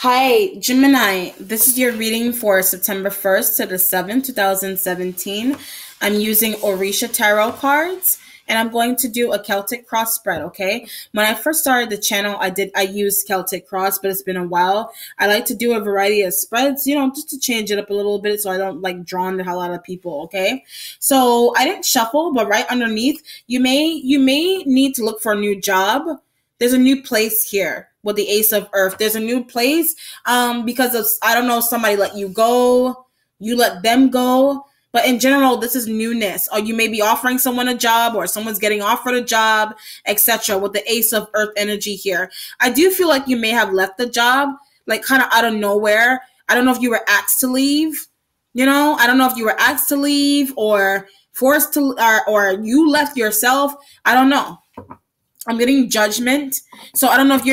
Hi, Gemini. This is your reading for September 1st to the 7th, 2017. I'm using Orisha Tarot cards and I'm going to do a Celtic cross spread, okay? When I first started the channel, I used Celtic cross, but it's been a while. I like to do a variety of spreads, just to change it up a little bit so I don't like draw the hell out of people, okay? So I didn't shuffle, but right underneath, you may need to look for a new job. There's a new place here with the Ace of Earth. There's a new place because of, I don't know, somebody let you go, you let them go. But in general, this is newness. Or you may be offering someone a job or someone's getting offered a job, etc. with the Ace of Earth energy here. I do feel like you may have left the job, like kind of out of nowhere. I don't know if you were asked to leave. I don't know if you were asked to leave or forced to, or you left yourself. I don't know. I'm getting judgment. So I don't know if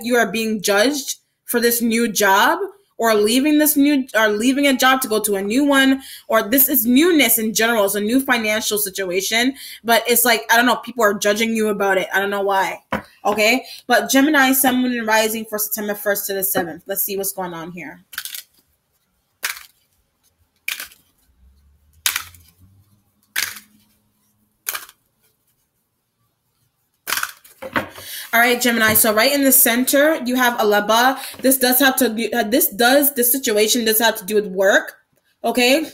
you are being judged for this new job or leaving a job to go to a new one, or this is newness in general. It's a new financial situation, but it's like, I don't know, people are judging you about it. I don't know why. Okay. But Gemini, Sun, Moon, and Rising for September 1st to the 7th. Let's see what's going on here. All right, Gemini. So right in the center, you have Alaba. This situation does have to do with work. Okay.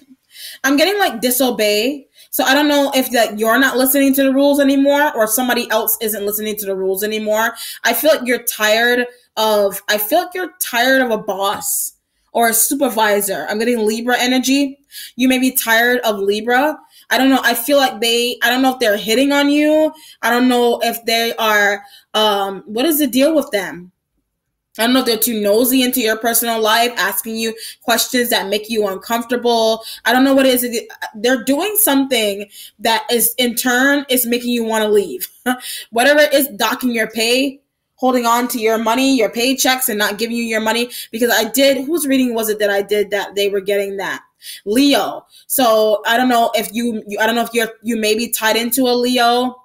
I'm getting like disobey. So I don't know if that you're not listening to the rules anymore or somebody else isn't listening to the rules anymore. I feel like you're tired of a boss or a supervisor. I'm getting Libra energy. You may be tired of Libra. I don't know. I feel like I don't know if they're hitting on you. I don't know if they are, what is the deal with them? I don't know if they're too nosy into your personal life, asking you questions that make you uncomfortable. I don't know what it is. They're doing something that is, in turn, is making you want to leave. Whatever it is, docking your pay, holding on to your money, your paychecks, and not giving you your money. Because whose reading was it that I did that they were getting that? Leo. So I don't know if you may be tied into a Leo.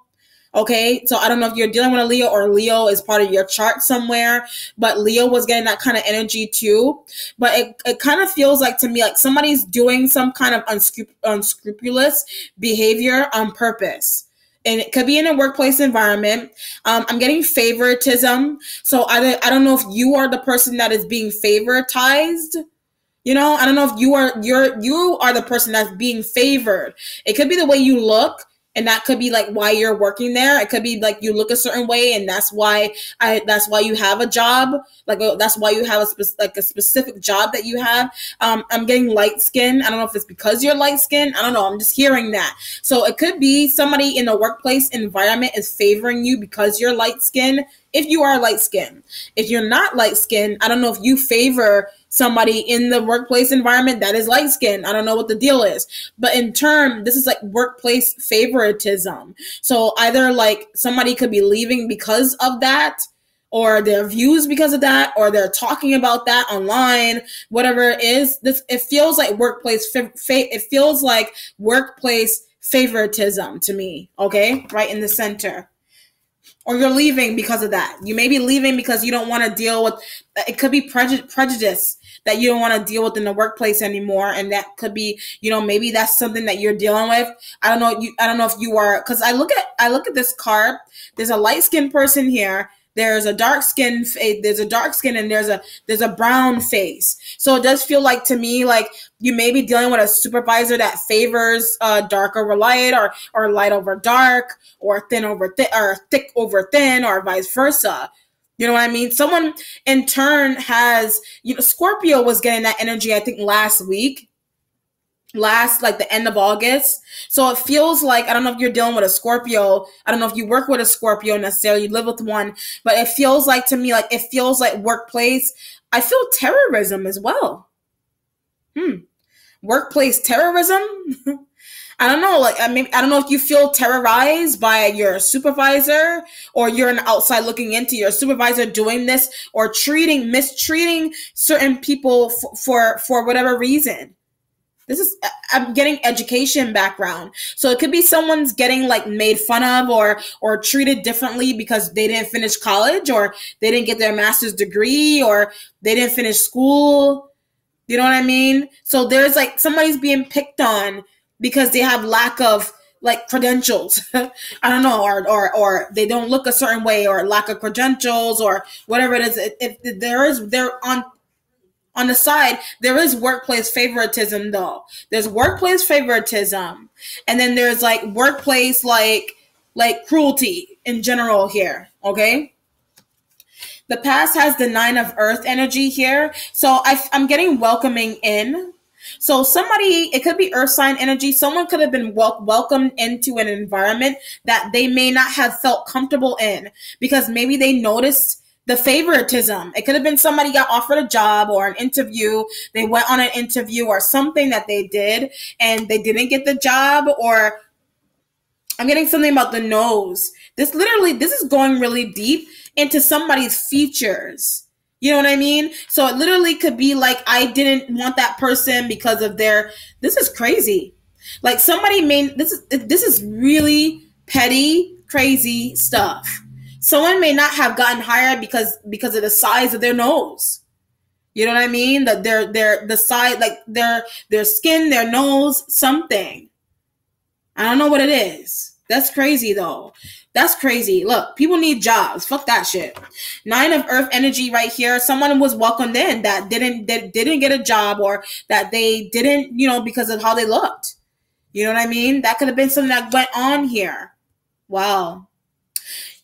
Okay, so I don't know if you're dealing with a Leo or Leo is part of your chart somewhere, but Leo was getting that kind of energy too. But it kind of feels like to me like somebody's doing some kind of unscrupulous behavior on purpose. And it could be in a workplace environment. I'm getting favoritism. So I don't know if you are the person that is being favoritized. I don't know if you are the person that's being favored. It could be the way you look. And that could be like why you're working there. It could be like you look a certain way, and that's why you have a job. Like that's why you have a specific job that you have. I'm getting light skin. I don't know if it's because you're light skin. I don't know. I'm just hearing that. So it could be somebody in the workplace environment is favoring you because you're light skin. If you are light skin, if you're not light skin, I don't know if you favor somebody in the workplace environment that is light skinned. I don't know what the deal is, but in turn, this is like workplace favoritism. So either like somebody could be leaving because of that, or their views because of that, or they're talking about that online, whatever it is. It feels like workplace favoritism to me. Okay, right in the center. Or you're leaving because of that. You may be leaving because you don't want to deal with, it could be prejudice that you don't want to deal with in the workplace anymore. And that could be, maybe that's something that you're dealing with. I don't know if you are, because I look at this card. There's a light skinned person here. There's a dark skin face. There's a dark skin and there's a brown face. So it does feel like to me like you may be dealing with a supervisor that favors dark over light or light over dark or thin over thick or thick over thin or vice versa. You know what I mean? Someone in turn has, Scorpio was getting that energy, I think last like the end of August. So it feels like, I don't know if you're dealing with a Scorpio. I don't know if you work with a Scorpio necessarily, you live with one, but it feels like to me, like it feels like workplace. I feel terrorism as well. Workplace terrorism. I don't know. Like, I don't know if you feel terrorized by your supervisor or you're on the outside looking into your supervisor doing this or mistreating certain people for whatever reason. I'm getting education background. So it could be someone's getting like made fun of or treated differently because they didn't finish college or they didn't get their master's degree or they didn't finish school. You know what I mean? So there's like somebody's being picked on because they have lack of like credentials. I don't know, or they don't look a certain way or lack of credentials or whatever it is. If they're on the side, there is workplace favoritism though. There's workplace favoritism, and then there's like workplace like cruelty in general here. Okay. The past has the 9 of Earth energy here. So I'm getting welcoming in. So somebody, it could be Earth sign energy. Someone could have been welcomed into an environment that they may not have felt comfortable in because maybe they noticed the favoritism. It could have been somebody got offered a job or an interview. They went on an interview or something that they did and they didn't get the job, or I'm getting something about the nose. This is going really deep into somebody's features. You know what I mean? So it literally could be like, I didn't want that person because of this is crazy. Like somebody this is really petty, crazy stuff. Someone may not have gotten hired because of the size of their nose. You know what I mean? That the size, like their skin, their nose, something. I don't know what it is. That's crazy though. That's crazy. Look, people need jobs. Fuck that shit. 9 of Earth energy right here. Someone was welcomed in that didn't get a job or that they didn't, because of how they looked. You know what I mean? That could have been something that went on here. Wow.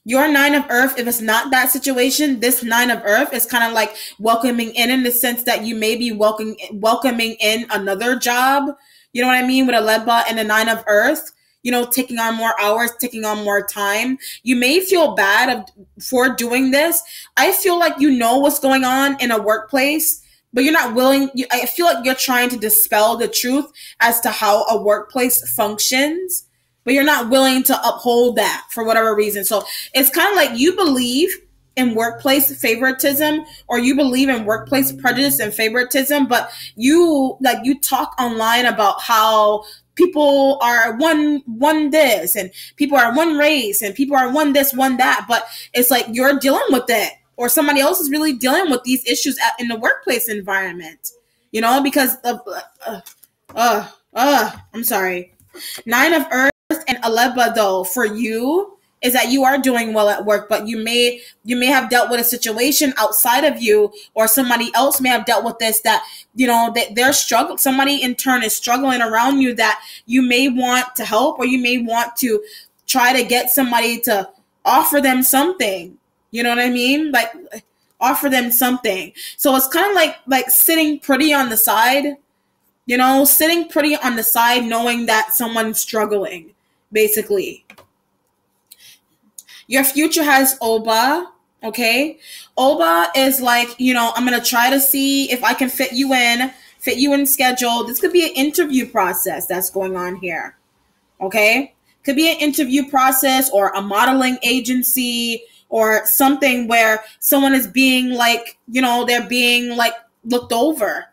Your 9 of Earth, if it's not that situation, this 9 of Earth is kind of like welcoming in the sense that you may be welcoming in another job. You know what I mean? With a Lebba and the 9 of Earth. Taking on more hours, taking on more time. You may feel bad for doing this. I feel like you know what's going on in a workplace, but you're not willing. I feel like you're trying to dispel the truth as to how a workplace functions, but you're not willing to uphold that for whatever reason. So it's kind of like you believe in workplace favoritism or you believe in workplace prejudice and favoritism, but you talk online about how people are one this and people are one race and people are one this, one that, but it's like you're dealing with it or somebody else is really dealing with these issues in the workplace environment, because of, I'm sorry. 9 of Earth and Aleba though, for you, is that you are doing well at work, but you may have dealt with a situation outside of you, or somebody else may have dealt with this that they're struggling. Somebody in turn is struggling around you that you may want to help, or you may want to try to get somebody to offer them something. You know what I mean? Like offer them something. So it's kind of like sitting pretty on the side. Sitting pretty on the side, knowing that someone's struggling, basically. Your future has Oba, okay? Oba is like, I'm going to try to see if I can fit you in schedule. This could be an interview process that's going on here, okay? Could be an interview process or a modeling agency or something where someone is being like, they're being like looked over,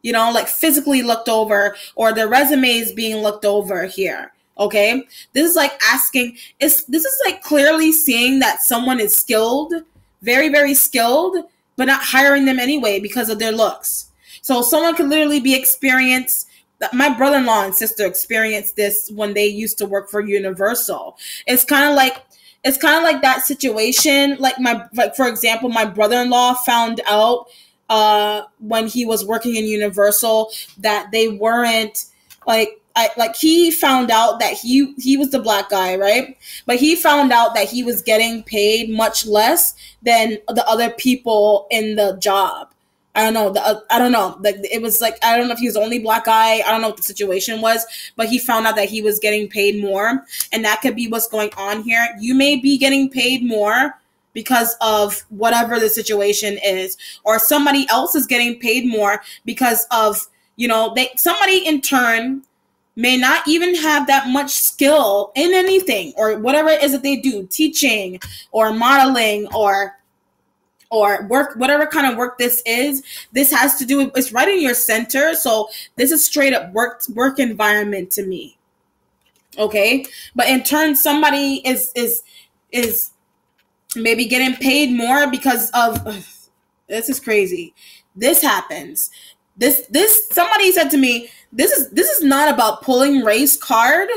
like physically looked over, or their resume is being looked over here. Okay, this is like asking, this is like clearly seeing that someone is skilled, very, very skilled, but not hiring them anyway because of their looks. So someone could literally be experienced. My brother-in-law and sister experienced this when they used to work for Universal. It's kind of like that situation. Like for example, my brother-in-law found out when he was working in Universal that they weren't he found out that he was the black guy, right? But he found out that he was getting paid much less than the other people in the job. I don't know. Like it was like, I don't know if he was the only black guy. I don't know what the situation was, but he found out that he was getting paid more, and that could be what's going on here. You may be getting paid more because of whatever the situation is, or somebody else is getting paid more because of somebody in turn may not even have that much skill in anything or whatever it is that they do, teaching or modeling or or work, whatever kind of work this is, this has to do with, it's right in your center. So this is straight up work environment to me. Okay. But in turn, somebody is maybe getting paid more because of, this is crazy. This happens. This somebody said to me, this is not about pulling race card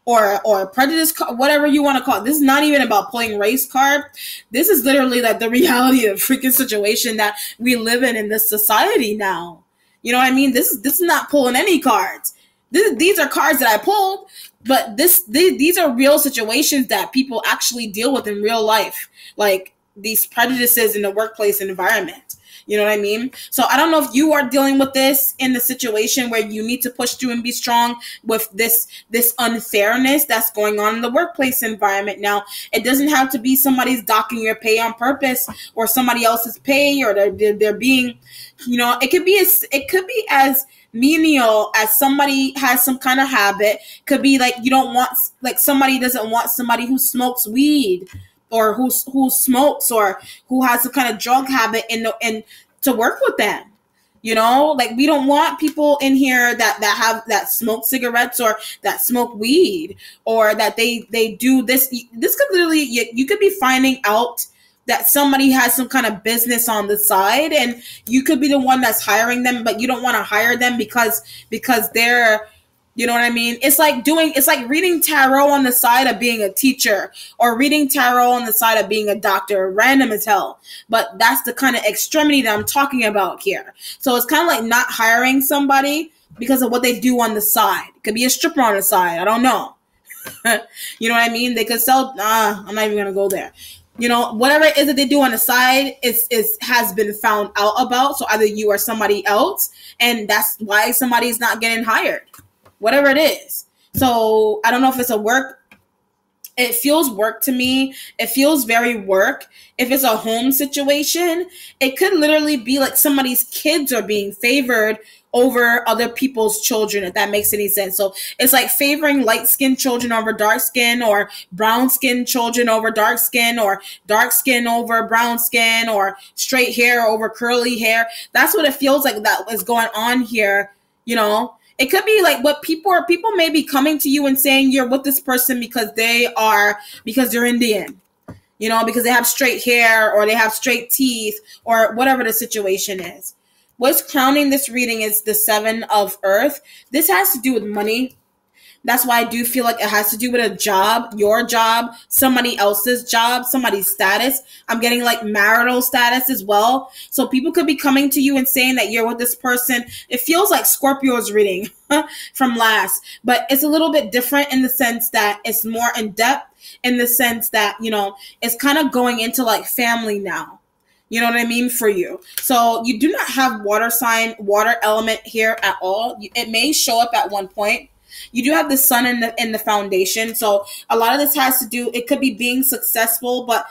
or prejudice, whatever you want to call it. This is not even about pulling race card. This is literally like the reality of the freaking situation that we live in this society now. You know what I mean? This is not pulling any cards. These are cards that I pulled, but these are real situations that people actually deal with in real life, like these prejudices in the workplace environment. You know what I mean? So I don't know if you are dealing with this in the situation where you need to push through and be strong with this unfairness that's going on in the workplace environment. Now, it doesn't have to be somebody's docking your pay on purpose or somebody else's pay, or they're being, it could be as menial as somebody has some kind of habit. Could be like somebody doesn't want somebody who smokes weed, or who smokes, or who has a kind of drug habit and to work with them. We don't want people in here that smoke cigarettes or that smoke weed, or that they do this. This could literally, you could be finding out that somebody has some kind of business on the side, and you could be the one that's hiring them, but you don't want to hire them because they're, you know what I mean? It's like reading tarot on the side of being a teacher, or reading tarot on the side of being a doctor. Random as hell. But that's the kind of extremity that I'm talking about here. So it's kind of like not hiring somebody because of what they do on the side. It could be a stripper on the side. I don't know. You know what I mean? They could sell. I'm not even going to go there. Whatever it is that they do on the side has been found out about. So either you or somebody else, and that's why somebody is not getting hired. Whatever it is. So I don't know if it's a work. It feels work to me. It feels very work. If it's a home situation, it could literally be like somebody's kids are being favored over other people's children, if that makes any sense. So it's like favoring light-skinned children over dark skin, or brown-skinned children over dark skin, or dark skin over brown skin, or straight hair over curly hair. That's what it feels like that is going on here, It could be like what people may be coming to you and saying you're with this person because they're Indian, because they have straight hair, or they have straight teeth, or whatever the situation is. What's crowning this reading is the 7 of Earth. This has to do with money. That's why I do feel like it has to do with a job, your job, somebody else's job, somebody's status. I'm getting like marital status as well. So people could be coming to you and saying that you're with this person. It feels like Scorpio's reading from last, but it's a little bit different in the sense that it's more in depth, in the sense that, it's kind of going into like family now. You know what I mean? For you. So you do not have water element here at all. It may show up at one point. You do have the sun in the foundation. So a lot of this has to do, it could be being successful, but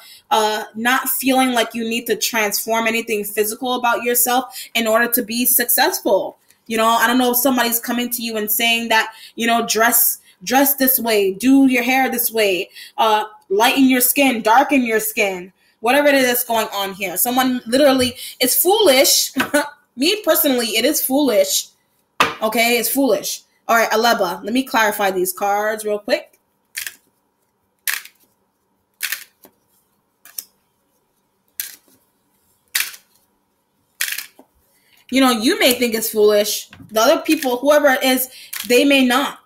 not feeling like you need to transform anything physical about yourself in order to be successful. I don't know if somebody's coming to you and saying that, dress this way, do your hair this way, lighten your skin, darken your skin, whatever it is that's going on here. Someone literally, it's foolish. Me personally, it is foolish. Okay, it's foolish. All right, Aleba, let me clarify these cards real quick. You may think it's foolish. The other people, whoever it is, they may not.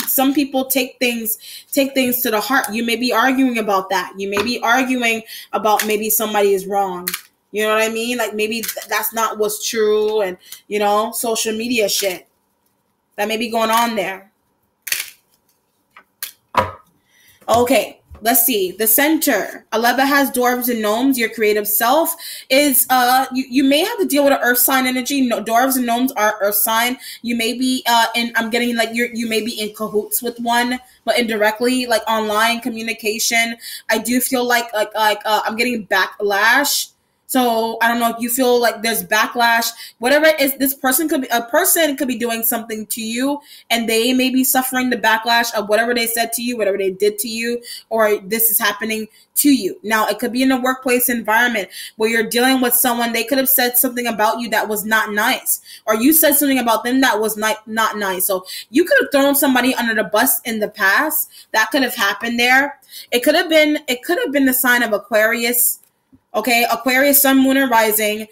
Some people take things to the heart. You may be arguing about that. You may be arguing about maybe somebody is wrong. You know what I mean? Like maybe that's not what's true, and social media shit that may be going on there. Okay, let's see. The center. Aleba has dwarves and gnomes. Your creative self is, you may have to deal with an earth sign energy. No, dwarves and gnomes are earth sign. You may be, I'm getting like you may be in cahoots with one, but indirectly, like online communication. I do feel like I'm getting backlash. So I don't know if you feel like there's backlash, whatever it is. This person could be, a person could be doing something to you, and they may be suffering the backlash of whatever they said to you, whatever they did to you, or this is happening to you. Now, it could be in a workplace environment where you're dealing with someone. They could have said something about you that was not nice, or you said something about them that was not nice. So you could have thrown somebody under the bus in the past. That could have happened there. It could have been the sign of Aquarius. Okay, Aquarius, sun, moon, and rising.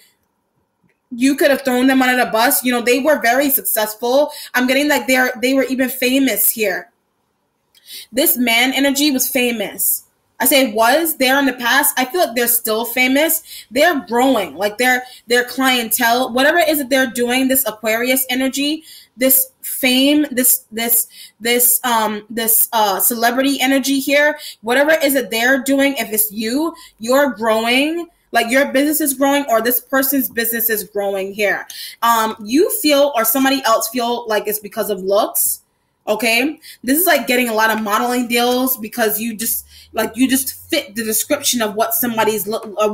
You could have thrown them under the bus. You know, they were very successful. I'm getting like they were even famous here. This man energy was famous. I say was there in the past. I feel like they're still famous. They're growing. Like their clientele, whatever it is that they're doing, this Aquarius energy, this fame, this celebrity energy here, whatever it is that they're doing, if it's you're growing, like your business is growing, or this person's business is growing here. You feel, or somebody else feel like it's because of looks. Okay, this is like getting a lot of modeling deals because you just fit the description of what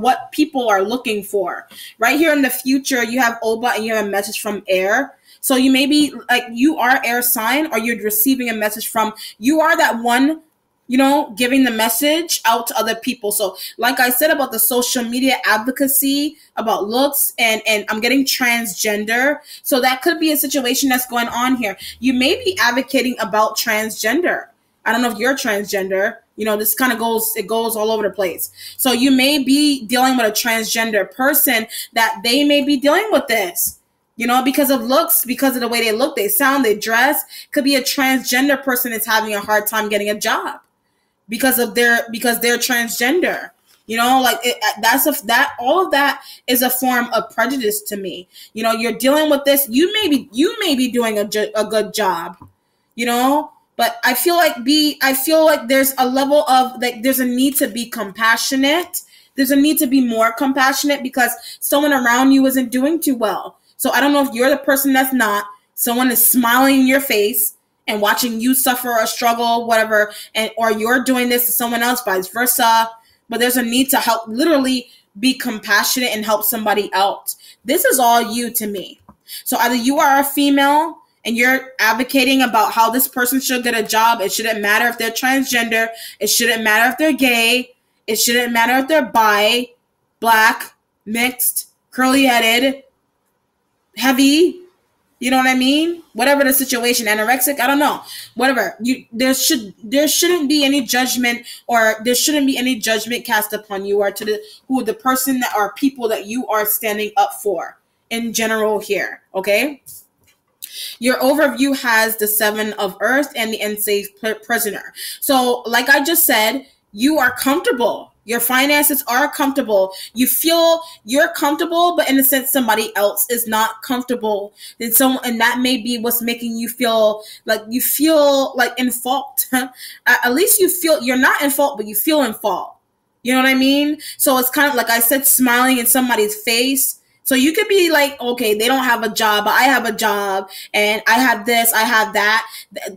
what people are looking for. Right here in the future, you have Oba and you have a message from air. So you may be like, you are air sign, or you're receiving a message from, you are that one, you know, giving the message out to other people. So like I said about the social media advocacy, about looks, and I'm getting transgender. So that could be a situation that's going on here. You may be advocating about transgender. I don't know if you're transgender. You know, this kind of goes all over the place. So you may be dealing with a transgender person that they may be dealing with this. You know, because of looks, because of the way they look, they sound, they dress. Could be a transgender person that's having a hard time getting a job because they're transgender. You know, like all of that is a form of prejudice to me. You know, you're dealing with this. You may be doing a good job. You know, but I feel like there's a level of, like, there's a need to be compassionate. There's a need to be more compassionate because someone around you isn't doing too well. So I don't know if you're the person that's not. Someone is smiling in your face and watching you suffer or struggle, whatever, or you're doing this to someone else, vice versa. But there's a need to help, literally be compassionate and help somebody out. This is all you to me. So either you are a female and you're advocating about how this person should get a job. It shouldn't matter if they're transgender. It shouldn't matter if they're gay. It shouldn't matter if they're bi, black, mixed, curly-headed, heavy, you know what I mean? Whatever the situation, anorexic, I don't know. Whatever. There shouldn't be any judgment, or there shouldn't be any judgment cast upon you or to the person that are people that you are standing up for in general here, okay? Your overview has the 7 of Earth and the unsafe prisoner. So, like I just said, you are comfortable. Your finances are comfortable. You feel you're comfortable, but in a sense, somebody else is not comfortable. And that may be what's making you feel like in fault. At least you feel you're not in fault, but you feel in fault. You know what I mean? So it's kind of like I said, smiling in somebody's face. So you could be like, okay, they don't have a job, but I have a job, and I have this, I have that.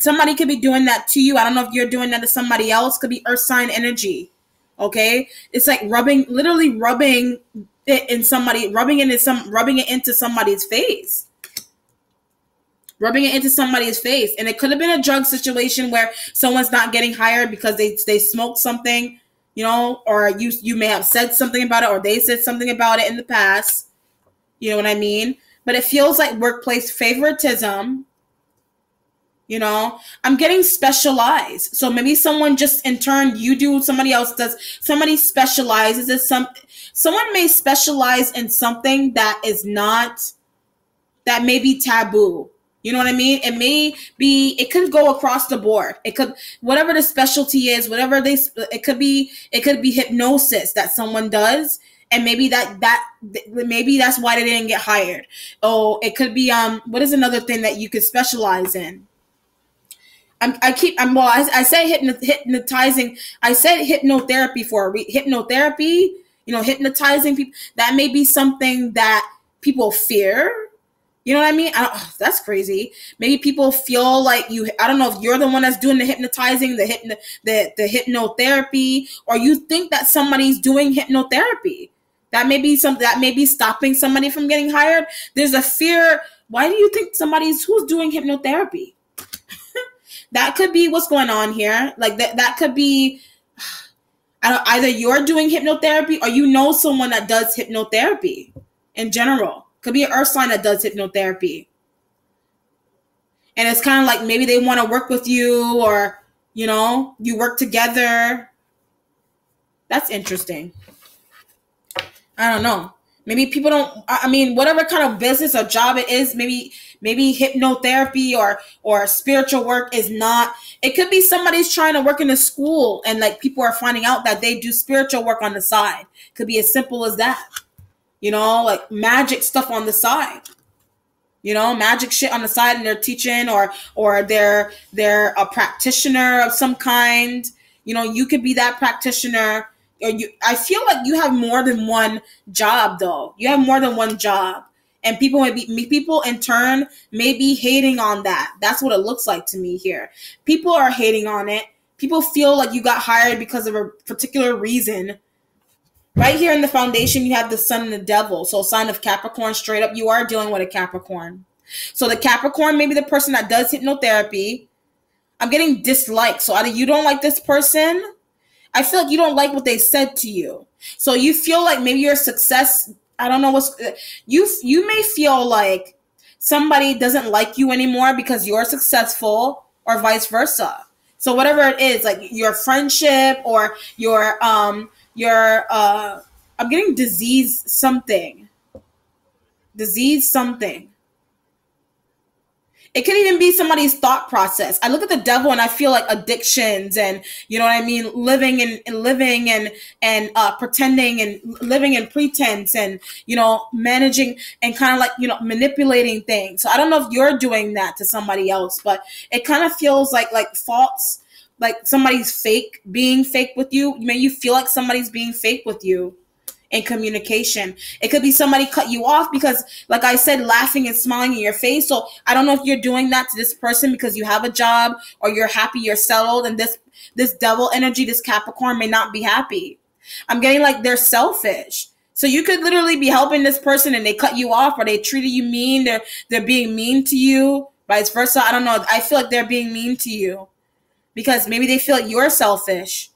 Somebody could be doing that to you. I don't know if you're doing that to somebody else. Could be earth sign energy. Okay, it's like literally rubbing it into somebody's face. Rubbing it into somebody's face. And it could have been a drug situation where someone's not getting hired because they smoked something, you know, or you may have said something about it, or they said something about it in the past. You know what I mean? But it feels like workplace favoritism. You know, I'm getting specialized. So maybe someone just in turn, you do, somebody else does, somebody specializes in someone may specialize in something that may be taboo. You know what I mean? It could go across the board. It could, whatever the specialty is, it could be hypnosis that someone does. And maybe maybe that's why they didn't get hired. Oh, it could be, what is another thing that you could specialize in? I said hypnotizing. I said hypnotherapy for hypnotherapy. You know, hypnotizing people. That may be something that people fear. You know what I mean? That's crazy. Maybe people feel like I don't know if you're the one that's doing the hypnotizing, the hypnotherapy, or you think that somebody's doing hypnotherapy. That may be something that may be stopping somebody from getting hired. There's a fear. Why do you think who's doing hypnotherapy? That could be what's going on here. Like that could be either you're doing hypnotherapy or you know someone that does hypnotherapy in general. Could be an earth sign that does hypnotherapy. And it's kind of like maybe they want to work with you, or, you know, you work together. That's interesting. I don't know. Maybe people don't, I mean, whatever kind of business or job it is, maybe hypnotherapy or spiritual work is not, it could be somebody's trying to work in a school and like people are finding out that they do spiritual work on the side. Could be as simple as that. You know, like magic stuff on the side. You know, magic shit on the side, and they're teaching, or they're a practitioner of some kind. You know, you could be that practitioner. Or I feel like you have more than one job, though. You have more than one job, and people in turn may be hating on that. That's what it looks like to me here. People are hating on it. People feel like you got hired because of a particular reason. Right here in the foundation, you have the sun and the devil. So sign of Capricorn, straight up, you are dealing with a Capricorn. So the Capricorn may be the person that does hypnotherapy. I'm getting disliked. So either you don't like this person, I feel like you don't like what they said to you. So you feel like maybe your success, I don't know you may feel like somebody doesn't like you anymore because you're successful, or vice versa. So whatever it is, like your friendship or your I'm getting disease something. It could even be somebody's thought process. I look at the devil and I feel like addictions and, you know what I mean, living and pretending and living in pretense and, you know, managing and kind of like, you know, manipulating things. So I don't know if you're doing that to somebody else, but it kind of feels like false, like somebody's being fake with you. You feel like somebody's being fake with you in communication. It could be somebody cut you off because, like I said, laughing and smiling in your face. So I don't know if you're doing that to this person because you have a job or you're happy, you're settled, and this devil energy, this Capricorn may not be happy. I'm getting like they're selfish. So you could literally be helping this person and they cut you off, or they treated you mean. They're being mean to you, vice versa. I don't know. I feel like they're being mean to you because maybe they feel like you're selfish.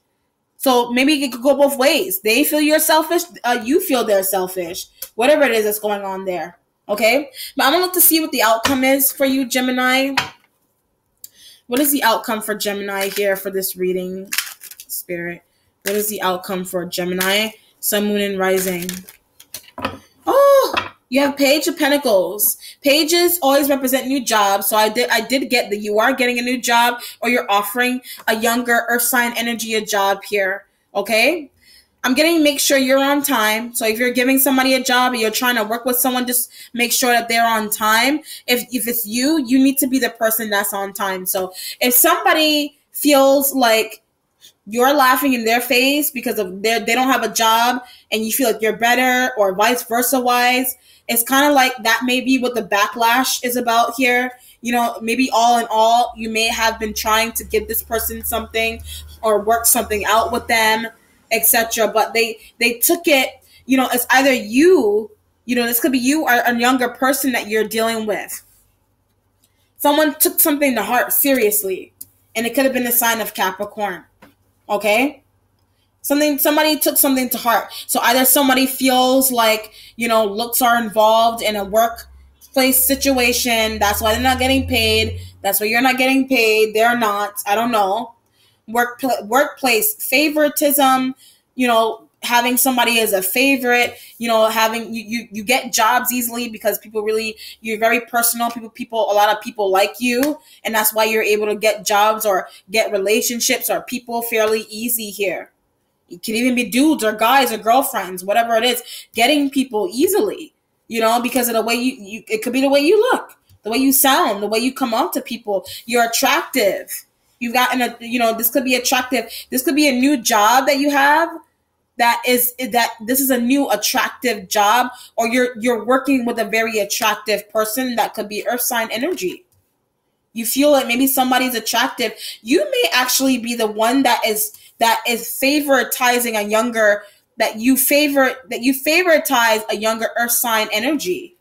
So maybe it could go both ways. They feel you're selfish. You feel they're selfish. Whatever it is that's going on there. Okay? But I'm going to look to see what the outcome is for you, Gemini. What is the outcome for Gemini here for this reading, Spirit? What is the outcome for Gemini? Sun, Moon, and Rising. Oh, you have Page of Pentacles. Pages always represent new jobs. So I did get that you are getting a new job, or you're offering a younger earth sign energy a job here. Okay? I'm getting make sure you're on time. So if you're giving somebody a job or you're trying to work with someone, just make sure that they're on time. If it's you need to be the person that's on time. So if somebody feels like you're laughing in their face because of they don't have a job and you feel like you're better, or vice versa wise, it's kind of like that may be what the backlash is about here. You know, maybe all in all, you may have been trying to give this person something or work something out with them, etc. But they took it, you know, it's either you know, this could be you or a younger person that you're dealing with. Someone took something to heart seriously, and it could have been a sign of Capricorn. Okay? Somebody took something to heart. So either somebody feels like, you know, looks are involved in a workplace situation. That's why they're not getting paid. That's why you're not getting paid. They're not. I don't know. Workplace favoritism, you know, having somebody as a favorite, you know, having you get jobs easily because you're very personal. A lot of people like you, and that's why you're able to get jobs or get relationships or people fairly easy here. It can even be dudes or guys or girlfriends, whatever it is, getting people easily, you know, because of the way it could be the way you look, the way you sound, the way you come up to people. You're attractive. You've gotten this could be attractive. This could be a new job that you have. This is a new attractive job, or you're working with a very attractive person that could be earth sign energy. You feel like maybe somebody's attractive. You may actually be the one that is favoritizing a younger that you favoritize a younger earth sign energy.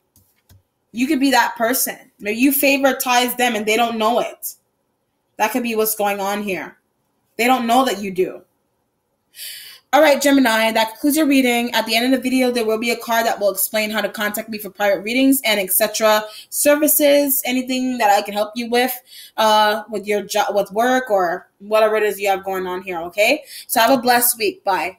You could be that person. Maybe you favoritize them and they don't know it. That could be what's going on here. They don't know that you do. All right, Gemini, that concludes your reading. At the end of the video, there will be a card that will explain how to contact me for private readings and etc. services, anything that I can help you with your job, with work, or whatever it is you have going on here, okay? So have a blessed week. Bye.